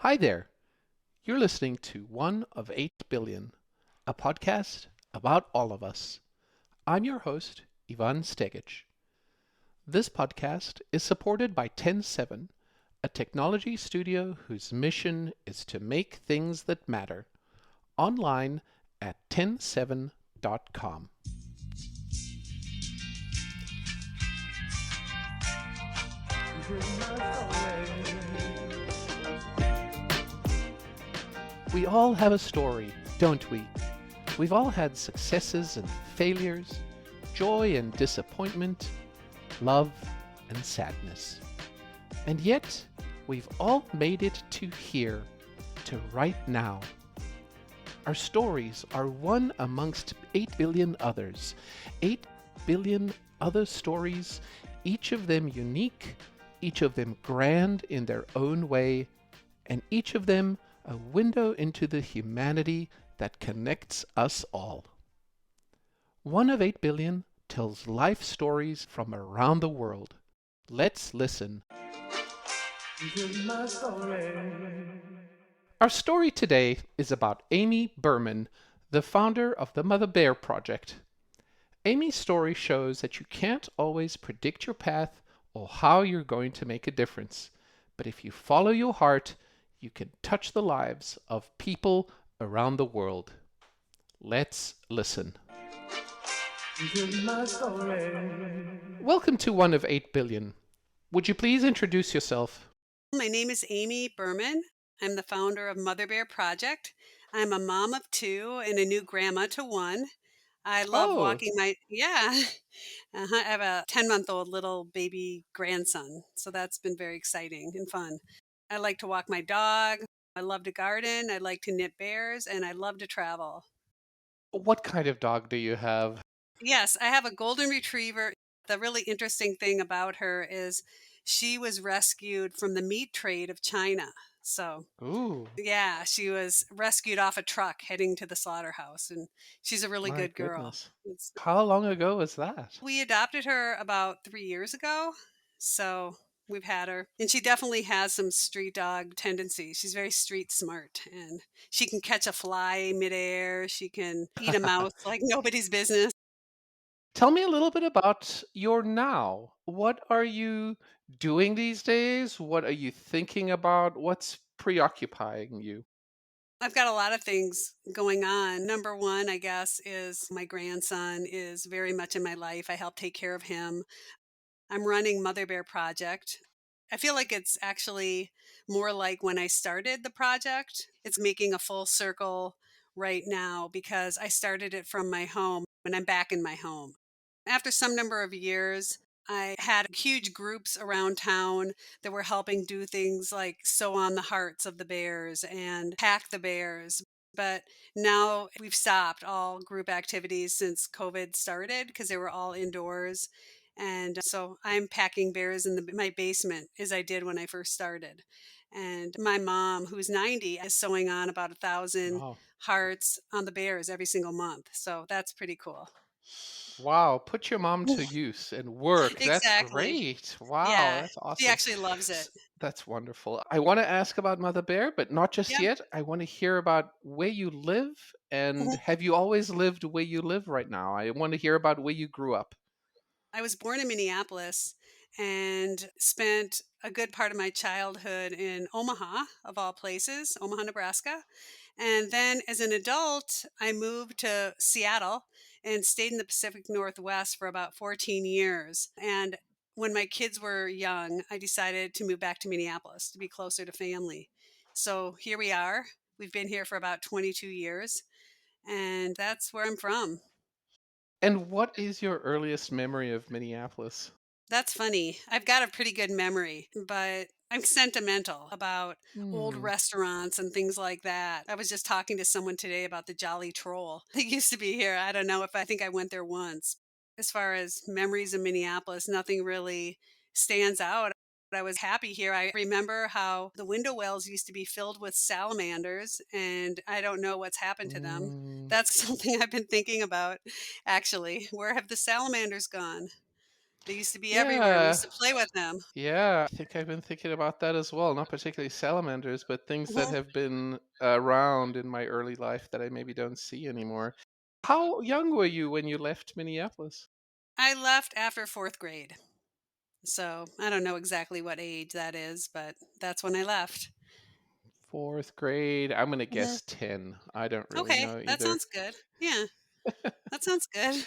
Hi there. You're listening to One of 8 Billion, a podcast about all of us. I'm your host, Ivan Stegic. This podcast is supported by 107, a technology studio whose mission is to make things that matter, online at 107.com. We all have a story, don't we? We've all had successes and failures, joy and disappointment, love and sadness. And yet, we've all made it to here, to right now. Our stories are one amongst 8 billion others. 8 billion other stories, each of them unique, each of them grand in their own way, and each of them a window into the humanity that connects us all. One of 8 billion tells life stories from around the world. Let's listen. Our story today is about Amy Berman, the founder of the Mother Bear Project. Amy's story shows that you can't always predict your path or how you're going to make a difference. But if you follow your heart, you can touch the lives of people around the world. Let's listen. Welcome to One of 8 Billion. Would you please introduce yourself? My name is Amy Berman. I'm the founder of Mother Bear Project. I'm a mom of two and a new grandma to one. I love Oh, walking yeah. I have a 10-month-old little baby grandson. So that's been very exciting and fun. I like to walk my dog. I love to garden. I like to knit bears and I love to travel. what kind of dog do you have? Yes, I have a golden retriever. The really interesting thing about her is she was rescued from the meat trade of China. So Ooh, yeah, she was rescued off a truck heading to the slaughterhouse, and she's a really my good girl. goodness. How long ago was that? We adopted her about 3 years ago, so we've had her, and she definitely has some street dog tendencies. She's very street smart, and she can catch a fly midair. She can eat a mouse like nobody's business. Tell me a little bit about your now. What are you doing these days? What are you thinking about? What's preoccupying you? I've got a lot of things going on. Number one, I guess, is my grandson is very much in my life. I help take care of him. I'm running Mother Bear Project. I feel like it's actually more like when I started the project. It's making a full circle right now because I started it from my home and I'm back in my home. After some number of years, I had huge groups around town that were helping do things like sew on the hearts of the bears and pack the bears. But now we've stopped all group activities since COVID started because they were all indoors. And so I'm packing bears in my basement as I did when I first started. And my mom, who's 90, is sewing on about 1,000 Wow. hearts on the bears every single month. So that's pretty cool. Wow, put your mom to use and work. That's Exactly. great. Wow, Yeah, that's she awesome. actually loves it. That's wonderful. I want to ask about Mother Bear, but not just Yeah. yet. I want to hear about where you live and Mhm. have you always lived where you live right now? I want to hear about where you grew up. I was born in Minneapolis and spent a good part of my childhood in Omaha, of all places, Omaha, Nebraska. And then as an adult, I moved to Seattle and stayed in the Pacific Northwest for about 14 years. And when my kids were young, I decided to move back to Minneapolis to be closer to family. So here we are. We've been here for about 22 years, and that's where I'm from. And what is your earliest memory of Minneapolis? That's funny. I've got a pretty good memory, but I'm sentimental about old Hmm. restaurants and things like that. I was just talking to someone today about the Jolly Troll. They used to be here. I don't know if I think I went there once. As far as memories of Minneapolis, nothing really stands out. I was happy here. I remember how the window wells used to be filled with salamanders, and I don't know what's happened to them. Mm, That's something I've been thinking about, actually. Where have the salamanders gone? They used to be everywhere. We used Yeah. to play with them. Yeah, I think I've been thinking about that as well. Not particularly salamanders, but things that Mhm. have been around in my early life that I maybe don't see anymore. How young were you when you left Minneapolis? I left after 4th grade. So, I don't know exactly what age that is, but that's when I left. Fourth grade. I'm gonna Mhm. guess 10. I don't really Okay, know that either. sounds good. Yeah, that sounds good.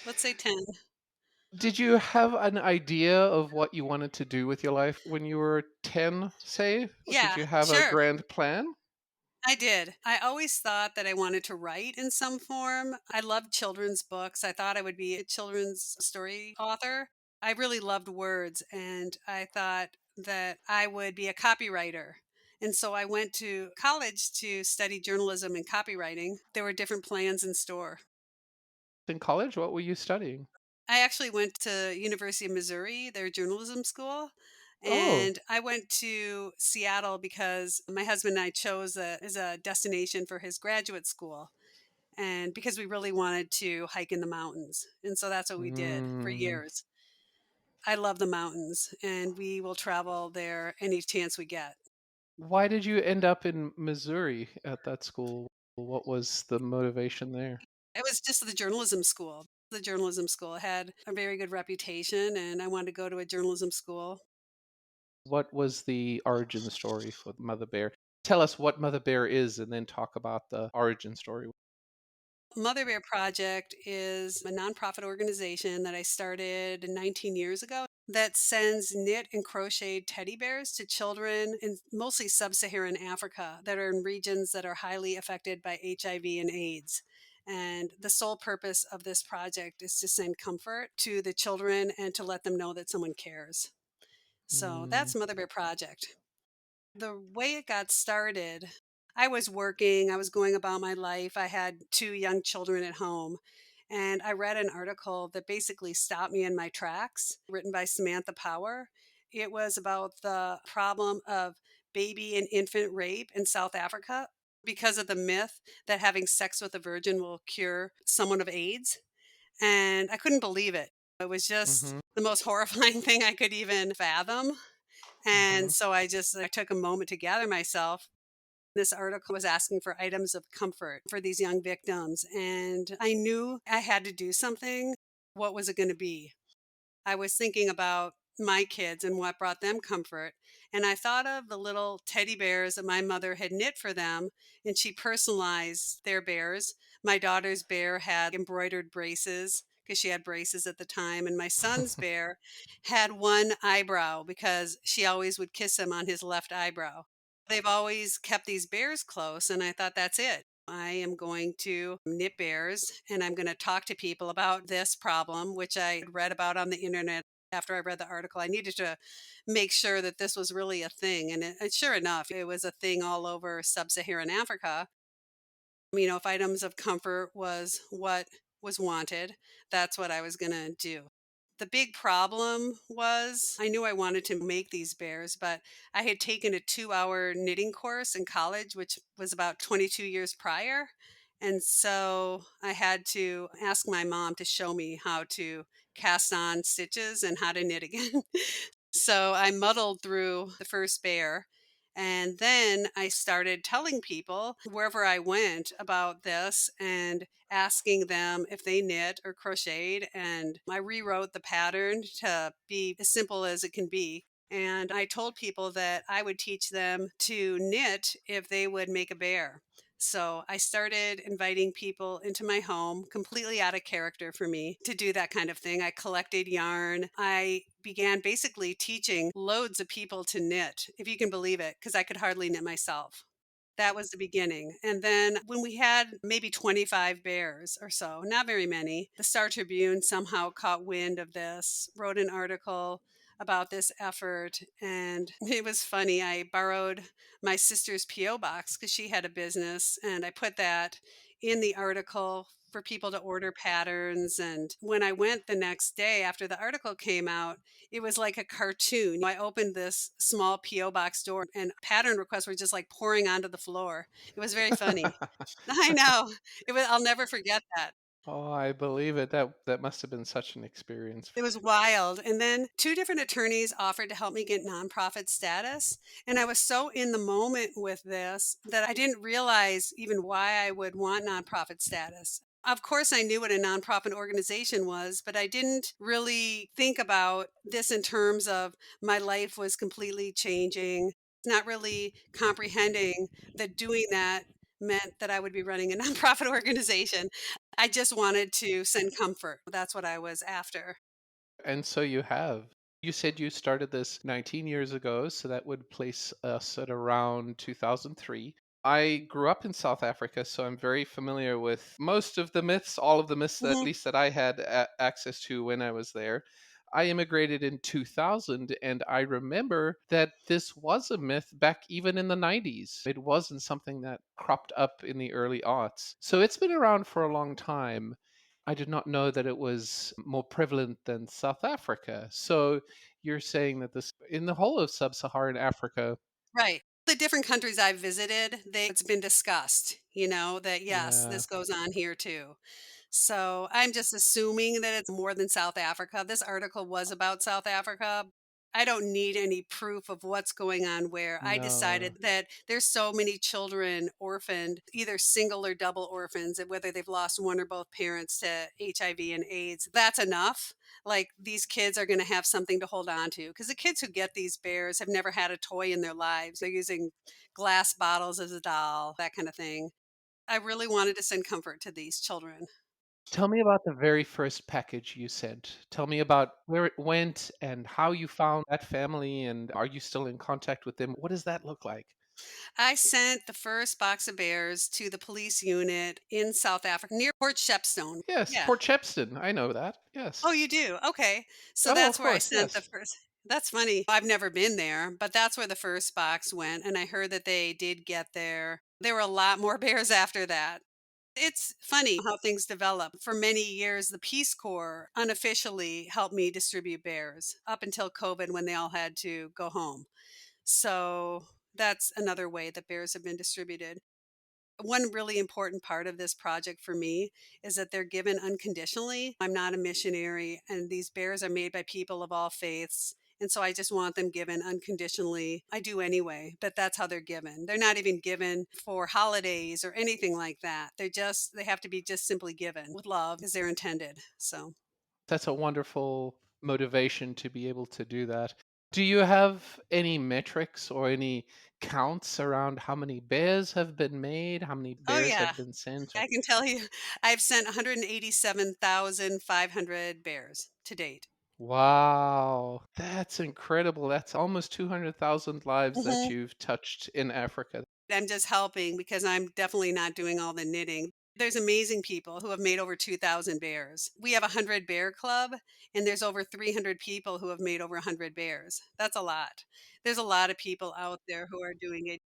Let's say 10. Did you have an idea of what you wanted to do with your life when you were 10, say? Or did Yeah, you have a sure. grand plan? I did. I always thought that I wanted to write in some form. I loved children's books. I thought I would be a children's story author. I really loved words, and I thought that I would be a copywriter. And so I went to college to study journalism and copywriting. There were different plans in store. In college, what were you studying? I actually went to University of Missouri, their journalism school, Oh, and I went to Seattle because my husband and I chose as a destination for his graduate school, and because we really wanted to hike in the mountains. And so that's what we did for mm. years. I love the mountains, and we will travel there any chance we get. Why did you end up in Missouri at that school? What was the motivation there? It was just the journalism school. The journalism school had a very good reputation, and I wanted to go to a journalism school. What was the origin story for Mother Bear? Tell us what Mother Bear is and then talk about the origin story. Mother Bear Project is a nonprofit organization that I started 19 years ago that sends knit and crocheted teddy bears to children in mostly sub Saharan Africa that are in regions that are highly affected by HIV and AIDS. And the sole purpose of this project is to send comfort to the children and to let them know that someone cares. So Mm, that's Mother Bear Project. The way it got started, I was working, I was going about my life. I had 2 young children at home, and I read an article that basically stopped me in my tracks, written by Samantha Power. It was about the problem of baby and infant rape in South Africa because of the myth that having sex with a virgin will cure someone of AIDS, and I couldn't believe it. It was just mhm, the most horrifying thing I could even fathom. And mhm. so I took a moment to gather myself. This article was asking for items of comfort for these young victims, and I knew I had to do something. What was it going to be? I was thinking about my kids and what brought them comfort. And I thought of the little teddy bears that my mother had knit for them, and she personalized their bears. My daughter's bear had embroidered braces because she had braces at the time. And my son's bear had one eyebrow because she always would kiss him on his left eyebrow. They've always kept these bears close, and I thought, that's it. I am going to knit bears and I'm going to talk to people about this problem, which I read about on the internet after I read the article. I needed to make sure that this was really a thing. And sure enough, it was a thing all over sub Saharan Africa. If items of comfort was what was wanted, that's what I was going to do. The big problem was I knew I wanted to make these bears, but I had taken a 2-hour knitting course in college, which was about 22 years prior. And so I had to ask my mom to show me how to cast on stitches and how to knit again. So I muddled through the first bear. And then I started telling people wherever I went about this and asking them if they knit or crocheted. And I rewrote the pattern to be as simple as it can be. And I told people that I would teach them to knit if they would make a bear. So I started inviting people into my home, completely out of character for me, to do that kind of thing. I collected yarn. I began basically teaching loads of people to knit, if you can believe it, because I could hardly knit myself. That was the beginning. And then when we had maybe 25 bears or so, not very many, the Star Tribune somehow caught wind of this, wrote an article about this effort. And it was funny. I borrowed my sister's P.O. box because she had a business, and I put that in the article for people to order patterns. And when I went the next day after the article came out, it was like a cartoon. I opened this small P.O. box door and pattern requests were just like pouring onto the floor. It was very funny. I know. I'll never forget that. Oh, I believe it. That must have been such an experience. It was wild. And then 2 different attorneys offered to help me get nonprofit status, and I was so in the moment with this that I didn't realize even why I would want nonprofit status. Of course, I knew what a nonprofit organization was, but I didn't really think about this in terms of my life was completely changing, not really comprehending that doing that meant that I would be running a nonprofit organization. I just wanted to send comfort. That's what I was after. And so you have. You said you started this 19 years ago, so that would place us at around 2003. I grew up in South Africa, so I'm very familiar with most of the myths, all of the myths that at Mhm. least that I had access to when I was there. I immigrated in 2000, and I remember that this was a myth back even in the 90s. It wasn't something that cropped up in the early aughts. So it's been around for a long time. I did not know that it was more prevalent than South Africa. So you're saying that this in the whole of sub-Saharan Africa. Right. The different countries I've visited, it's been discussed, that yes, Yeah, this goes on here too. So I'm just assuming that it's more than South Africa. This article was about South Africa. I don't need any proof of what's going on where. I no. decided that there's so many children orphaned, either single or double orphans, and whether they've lost one or both parents to HIV and AIDS. That's enough. Like these kids are going to have something to hold on to because the kids who get these bears have never had a toy in their lives. They're using glass bottles as a doll, that kind of thing. I really wanted to send comfort to these children. Tell me about the very first package you sent. Tell me about where it went and how you found that family, and are you still in contact with them? What does that look like? I sent the first box of bears to the police unit in South Africa near Port Shepstone. Yes, Yeah. Port Shepstone. I know that. Oh, Yes. you do? Okay. So Oh, that's of where I course. sent the Yes. first. That's funny. I've never been there, but that's where the first box went. And I heard that they did get there. There were a lot more bears after that. It's funny how things develop. For many years, the Peace Corps unofficially helped me distribute bears up until COVID when they all had to go home. So that's another way that bears have been distributed. One really important part of this project for me is that they're given unconditionally. I'm not a missionary, and these bears are made by people of all faiths. And so I just want them given unconditionally. I do anyway, but that's how they're given. They're not even given for holidays or anything like that. They have to be just simply given with love as they're intended. So. That's a wonderful motivation to be able to do that. Do you have any metrics or any counts around how many bears have been made, how many Oh, bears yeah. have been sent? I can tell you, I've sent 187,500 bears to date. Wow, that's incredible. That's almost 200,000 lives that Mhm. you've touched in Africa. I'm just helping because I'm definitely not doing all the knitting. There's amazing people who have made over 2,000 bears. We have a 100 bear club, and there's over 300 people who have made over 100 bears. That's a lot. There's a lot of people out there who are doing it.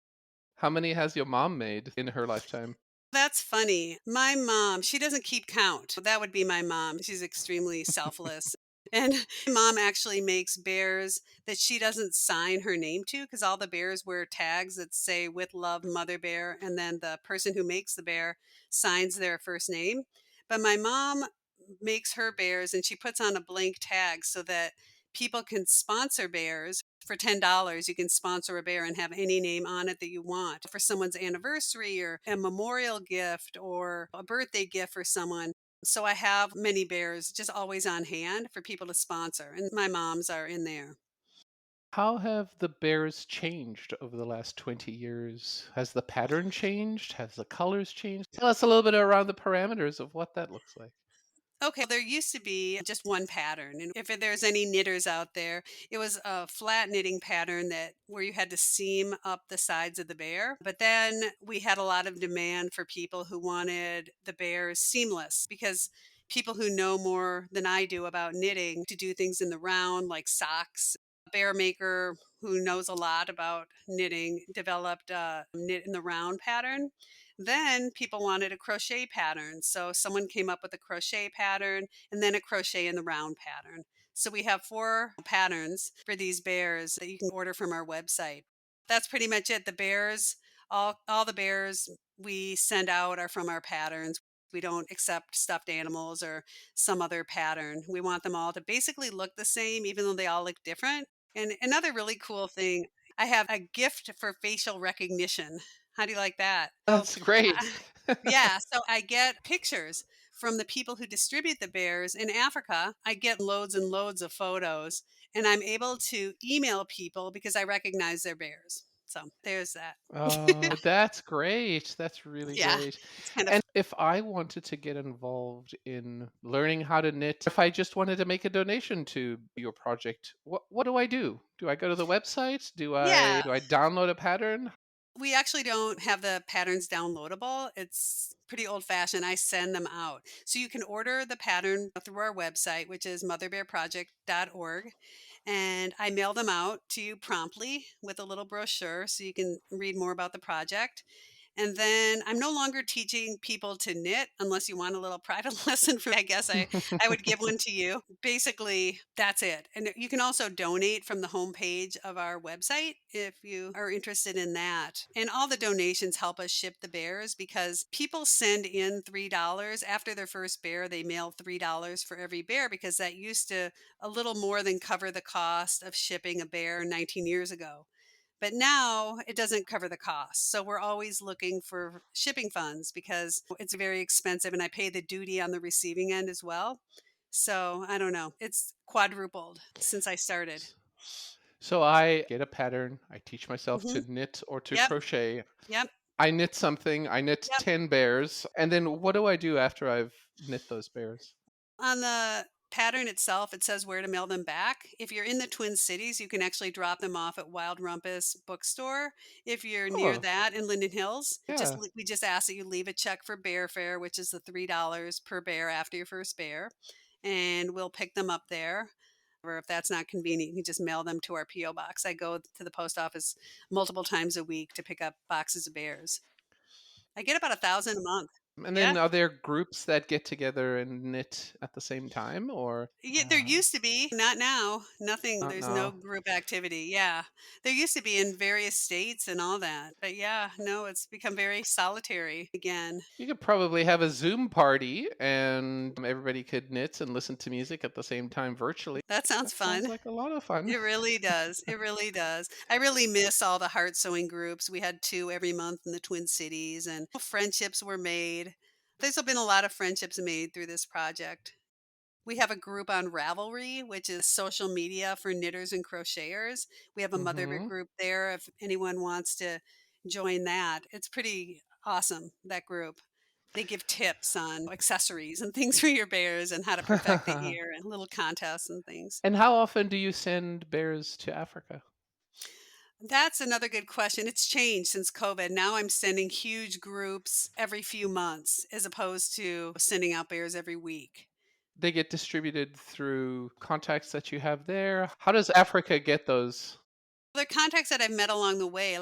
How many has your mom made in her lifetime? That's funny. My mom, she doesn't keep count. That would be my mom. She's extremely selfless. And my mom actually makes bears that she doesn't sign her name to because all the bears wear tags that say with love, Mother Bear. And then the person who makes the bear signs their first name. But my mom makes her bears and she puts on a blank tag so that people can sponsor bears. For $10, you can sponsor a bear and have any name on it that you want for someone's anniversary or a memorial gift or a birthday gift for someone. So I have many bears just always on hand for people to sponsor, and my mom's are in there. How have the bears changed over the last 20 years? Has the pattern changed? Has the colors changed? Tell us a little bit around the parameters of what that looks like. Okay, there used to be just one pattern. And if there's any knitters out there, it was a flat knitting pattern that where you had to seam up the sides of the bear. But then we had a lot of demand for people who wanted the bears seamless because people who know more than I do about knitting to do things in the round like socks. A bear maker who knows a lot about knitting developed a knit in the round pattern. Then people wanted a crochet pattern. So someone came up with a crochet pattern and then a crochet in the round pattern. So we have 4 patterns for these bears that you can order from our website. That's pretty much it. The bears, all the bears we send out are from our patterns. We don't accept stuffed animals or some other pattern. We want them all to basically look the same, even though they all look different. And another really cool thing, I have a gift for facial recognition. How do you like that? So, That's great. uh, yeah, so I get pictures from the people who distribute the bears in Africa. I get loads and loads of photos, and I'm able to email people because I recognize their bears. So there's that. Oh, that's great. That's really Yeah, great. it's kind of And if I wanted to get involved in learning how to knit, if I just wanted to make a donation to your project, what do I do? Do I go to the website? Do I yeah. do I download a pattern? We actually don't have the patterns downloadable. It's pretty old fashioned. I send them out. So you can order the pattern through our website, which is motherbearproject.org. And I mail them out to you promptly with a little brochure so you can read more about the project. And then I'm no longer teaching people to knit unless you want a little private lesson from me. I guess I would give one to you. Basically, that's it. And you can also donate from the homepage of our website if you are interested in that. And all the donations help us ship the bears because people send in $3 after their first bear. They mail $3 for every bear because that used to a little more than cover the cost of shipping a bear 19 years ago. But now it doesn't cover the cost. So we're always looking for shipping funds because it's very expensive and I pay the duty on the receiving end as well. So I don't know. It's quadrupled since I started. S- So I get a pattern, I teach myself to Hmm. knit or to Yep. crochet. Yep. I knit something, I knit Yep. 10 bears, and then what do I do after I've knit those bears? On the pattern itself, it says where to mail them back. If you're in the Twin Cities, you can actually drop them off at Wild Rumpus Bookstore. If you're near Oh, that in Linden Hills, yeah. we just ask that you leave a check for bear fare, which is the $3 per bear after your first bear, and we'll pick them up there. Or if that's not convenient, you can just mail them to our PO box. I go to the post office multiple times a week to pick up boxes of bears. I get about 1,000 a month. And Yeah. then are there groups that get together and knit at the same time or Yeah, there used to be, not now. Nothing, not there's no now? group activity. Yeah. There used to be in various states and all that. But yeah, no, it's become very solitary again. You could probably have a Zoom party and everybody could knit and listen to music at the same time virtually. That sounds That sounds fun. like a lot of fun. It really does. It really does. I really miss all the heart sewing groups. We had two every month in the Twin Cities and friendships were made. There's been a lot of friendships made through this project. We have a group on Ravelry, which is social media for knitters and crocheters. We have a mother Mhm. group there if anyone wants to join that. It's pretty awesome, that group. They give tips on accessories and things for your bears and how to perfect the ear and little contests and things. And how often do you send bears to Africa? That's another good question. It's changed since COVID. Now I'm sending huge groups every few months as opposed to sending out bears every week. They get distributed through contacts that you have there. How does Africa get those? The contacts that I've met along the way,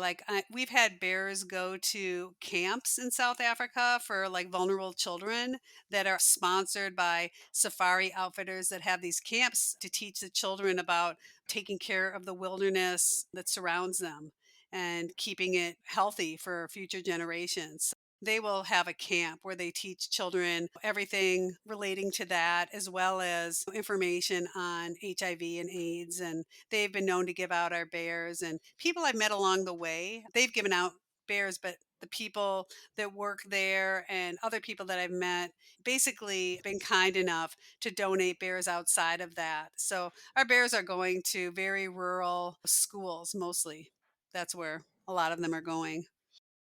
we've had bears go to camps in South Africa for like vulnerable children that are sponsored by safari outfitters that have these camps to teach the children about taking care of the wilderness that surrounds them and keeping it healthy for future generations. They will have a camp where they teach children everything relating to that, as well as information on HIV and AIDS. And they've been known to give out our bears. And people I've met along the way, they've given out bears, but the people that work there and other people that I've met basically been kind enough to donate bears outside of that. So our bears are going to very rural schools mostly. That's where a lot of them are going.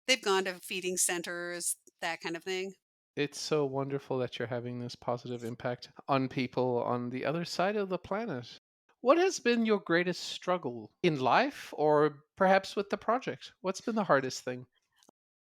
They've gone to feeding centers, that kind of thing. It's so wonderful that you're having this positive impact on people on the other side of the planet. What has been your greatest struggle in life or perhaps with the project? What's been the hardest thing?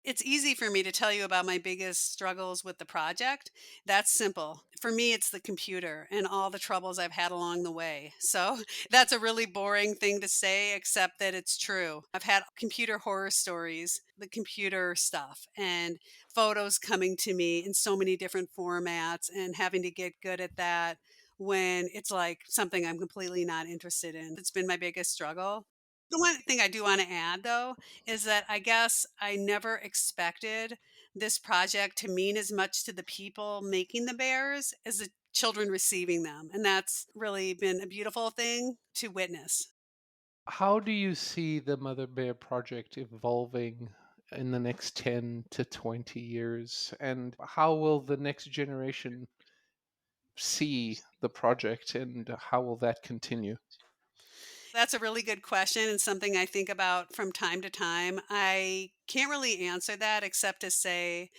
It's easy for me to tell you about my biggest struggles with the project. That's simple. For me, it's the computer and all the troubles I've had along the way. So that's a really boring thing to say, except that it's true. I've had computer horror stories, the computer stuff, and photos coming to me in so many different formats and having to get good at that when it's like something I'm completely not interested in. It's been my biggest struggle. The one thing I do want to add, though, is that I guess I never expected this project to mean as much to the people making the bears as the children receiving them. And that's really been a beautiful thing to witness. How do you see the Mother Bear project evolving in the next 10 to 20 years? And how will the next generation see the project and how will that continue? That's a really good question and something I think about from time to time. I can't really answer that except to say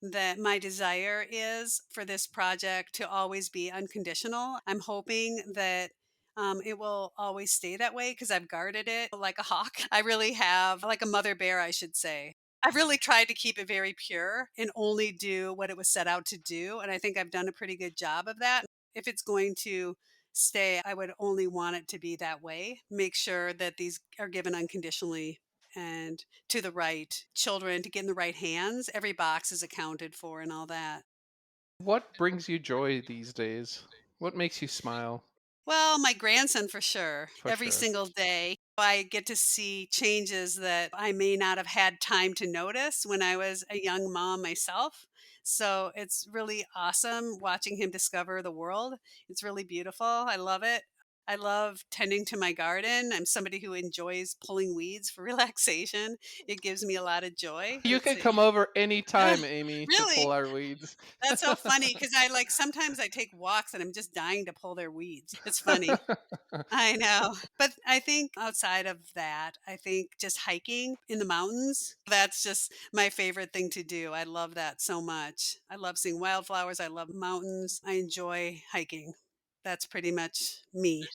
that my desire is for this project to always be unconditional. I'm hoping that it will always stay that way because I've guarded it like a hawk. I really have, like a mother bear, I should say. I've really tried to keep it very pure and only do what it was set out to do. And I think I've done a pretty good job of that. If it's going to stay, I would only want it to be that way. Make sure that these are given unconditionally and to the right children to get in the right hands. Every box is accounted for and all that. What brings you joy these days? What makes you smile? Well, my grandson for sure. For Every sure. single day, I get to see changes that I may not have had time to notice when I was a young mom myself. So it's really awesome watching him discover the world. It's really beautiful. I love it. I love tending to my garden. I'm somebody who enjoys pulling weeds for relaxation. It gives me a lot of joy. You Let's can see. come over anytime, Amy, to Really? pull our weeds. That's so funny because I like sometimes I take walks and I'm just dying to pull their weeds. It's funny. I know. But I think outside of that, I think just hiking in the mountains, that's just my favorite thing to do. I love that so much. I love seeing wildflowers. I love mountains. I enjoy hiking. That's pretty much me.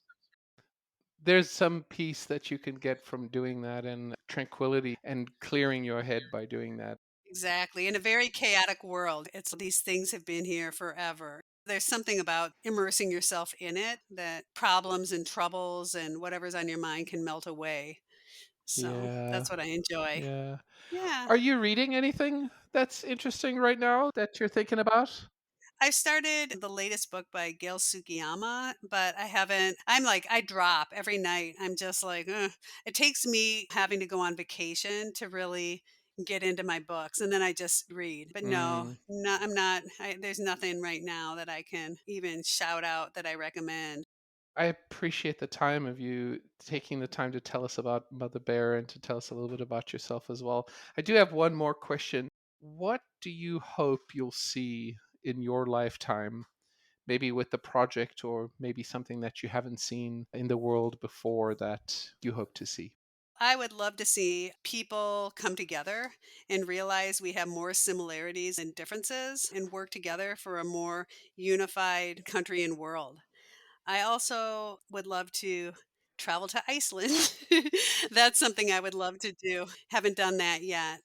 There's some peace that you can get from doing that and tranquility and clearing your head by doing that. Exactly. In a very chaotic world, it's these things have been here forever. There's something about immersing yourself in it that problems and troubles and whatever's on your mind can melt away. So Yeah, that's what I enjoy. yeah. Yeah. Are you reading anything that's interesting right now that you're thinking about? I started the latest book by Gail Tsukiyama, but I haven't. I'm like, I drop every night. I'm just like, ugh. It takes me having to go on vacation to really get into my books, and then I just read. But no, Mm. no, I'm not. There's nothing right now that I can even shout out that I recommend. I appreciate the time of you taking the time to tell us about Mother Bear and to tell us a little bit about yourself as well. I do have one more question. What do you hope you'll see in your lifetime, maybe with the project or maybe something that you haven't seen in the world before that you hope to see? I would love to see people come together and realize we have more similarities and differences and work together for a more unified country and world. I also would love to travel to Iceland. That's something I would love to do. Haven't done that yet.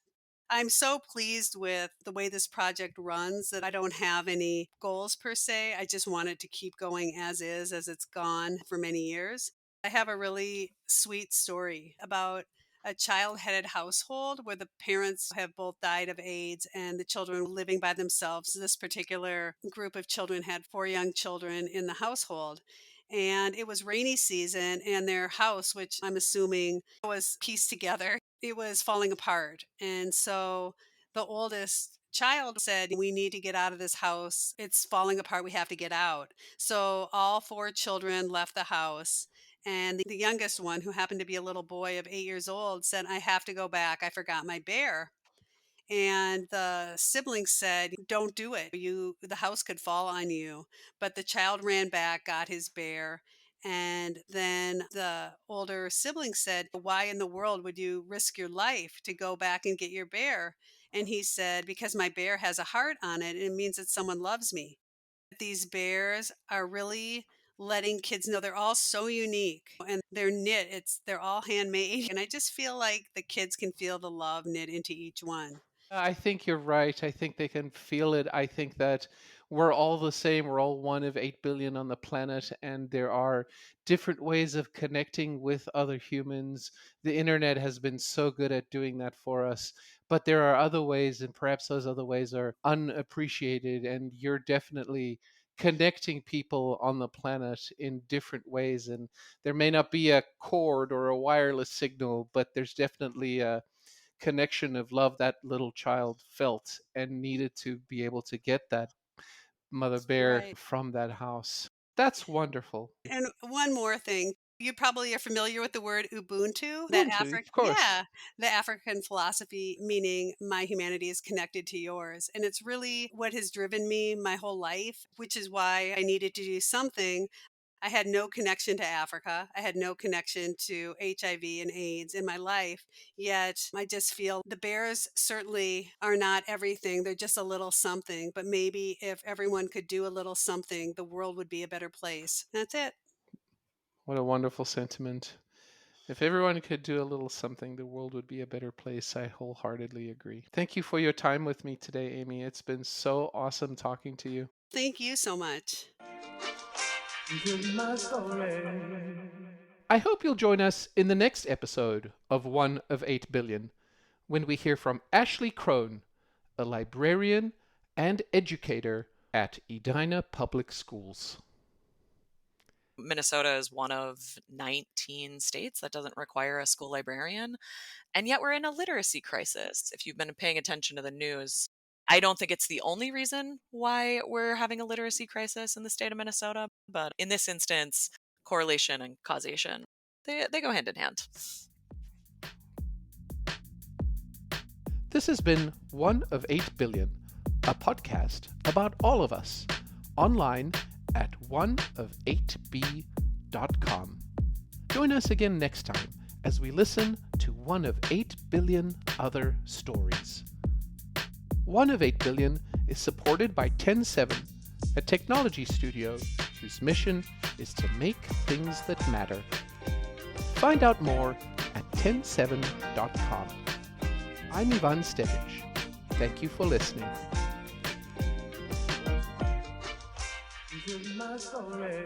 I'm so pleased with the way this project runs that I don't have any goals per se. I just want it to keep going as is, as it's gone for many years. I have a really sweet story about a child headed household where the parents have both died of AIDS and the children were living by themselves. This particular group of children had four young children in the household. And it was rainy season, and their house, which I'm assuming was pieced together, it was falling apart. And so the oldest child said, "We need to get out of this house. It's falling apart. We have to get out." So all four children left the house. And the youngest one, who happened to be a little boy of 8 years old, said, "I have to go back. I forgot my bear." And the siblings said, "Don't do it. The house could fall on you." But the child ran back, got his bear. And then the older sibling said, "Why in the world would you risk your life to go back and get your bear?" And he said, "Because my bear has a heart on it, and it means that someone loves me." These bears are really letting kids know they're all so unique and they're knit. They're all handmade. And I just feel like the kids can feel the love knit into each one. I think you're right. I think they can feel it. I think that we're all the same. We're all one of 8 billion on the planet, and there are different ways of connecting with other humans. The internet has been so good at doing that for us, but there are other ways, and perhaps those other ways are unappreciated. And you're definitely connecting people on the planet in different ways. And there may not be a cord or a wireless signal, but there's definitely a connection of love that little child felt and needed to be able to get that mother bear Right. from that house. That's wonderful. And one more thing. You probably are familiar with the word Ubuntu, Ubuntu, of course. yeah, the African philosophy meaning my humanity is connected to yours. And it's really what has driven me my whole life, which is why I needed to do something. I had no connection to Africa. I had no connection to HIV and AIDS in my life. Yet I just feel the bears certainly are not everything. They're just a little something. But maybe if everyone could do a little something, the world would be a better place. That's it. What a wonderful sentiment. If everyone could do a little something, the world would be a better place. I wholeheartedly agree. Thank you for your time with me today, Amy. It's been so awesome talking to you. Thank you so much. I hope you'll join us in the next episode of One of 8 Billion when we hear from Ashley Crone, a librarian and educator at Edina Public Schools. Minnesota is one of 19 states that doesn't require a school librarian. And yet we're in a literacy crisis. If you've been paying attention to the news, I don't think it's the only reason why we're having a literacy crisis in the state of Minnesota. But in this instance, correlation and causation, they go hand in hand. This has been One of 8 Billion, a podcast about all of us, online at oneof8b.com. Join us again next time as we listen to one of 8 billion other stories. One of 8 Billion is supported by 107, a technology studio whose mission is to make things that matter. Find out more at 107.com. I'm Ivan Stevic. Thank you for listening. This is my story.